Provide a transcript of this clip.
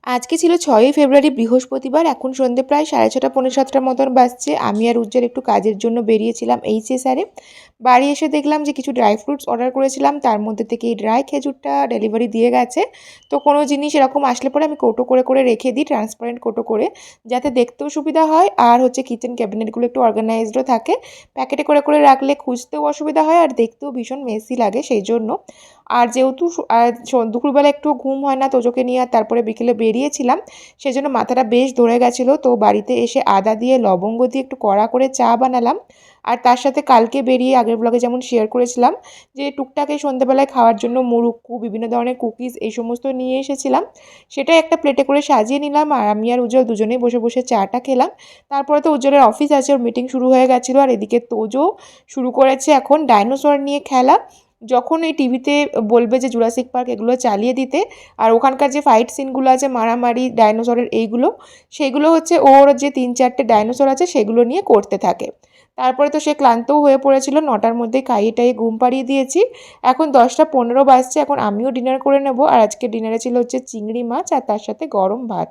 আজকে ছিল ৬ই ফেব্রুয়ারি বৃহস্পতিবার। এখন সন্ধ্যে প্রায় 6:30 পৌনে 7টার মতন বাজছে। আমি আর উজ্জ্বল একটু কাজের জন্য বেরিয়েছিলাম এইচএসআরে। বাড়ি এসে দেখলাম যে কিছু ড্রাই ফ্রুটস অর্ডার করেছিলাম, তার মধ্যে থেকে এই ড্রাই খেজুরটা ডেলিভারি দিয়ে গেছে। তো কোনো জিনিস এরকম আসলে পরে আমি কৌটো করে করে রেখে দিই, ট্রান্সপারেন্ট কৌটো করে, যাতে দেখতেও সুবিধা হয় আর হচ্ছে কিচেন ক্যাবিনেটগুলো একটু অর্গানাইজডও থাকে। প্যাকেটে করে করে রাখলে খুঁজতেও অসুবিধা হয় আর দেখতেও ভীষণ মেসি লাগে সেই জন্য। আর যেহেতু দুপুরবেলা একটু ঘুম হয় না তোজোকে নিয়ে, আর তারপরে বিকেলে বেরিয়েছিলাম, সেজন্য মাথাটা বেশ ধরে গেছিলো। তো বাড়িতে এসে আদা দিয়ে লবঙ্গ দিয়ে একটু কড়া করে চা বানালাম। আর তার সাথে কালকে বেরিয়ে আগের ব্লগে যেমন শেয়ার করেছিলাম যে টুকটাক এই সন্ধ্যেবেলায় খাওয়ার জন্য মুরুক্কু, বিভিন্ন ধরনের কুকিজ এই সমস্ত নিয়ে এসেছিলাম। সেটাই একটা প্লেটে করে সাজিয়ে নিলাম আর আমি আর উজ্জ্বল দুজনেই বসে বসে চাটা খেলাম। তারপরে তো উজ্জ্বলের অফিস আছে, ওর মিটিং শুরু হয়ে গেছিলো। আর এদিকে তোজো শুরু করেছে এখন ডাইনোসর নিয়ে খেলা। যখন এই টিভিতে বলবে যে জুরাসিক পার্ক এগুলো চালিয়ে দিতে, আর ওখানকার যে ফাইট সিনগুলো আছে মারামারি ডাইনোসরের এইগুলো, সেগুলো হচ্ছে ওর যে 3-4টে ডাইনোসর আছে সেগুলো নিয়ে করতে থাকে। তারপরে তো সে ক্লান্তও হয়ে পড়েছিল, 9টার মধ্যেই খাইয়ে টাইয়ে ঘুম পাড়িয়ে দিয়েছি। এখন 10টা 15 বাজছে, এখন আমিও ডিনার করে নেব। আর আজকে ডিনারে ছিল হচ্ছে চিংড়ি মাছ আর তার সাথে গরম ভাত।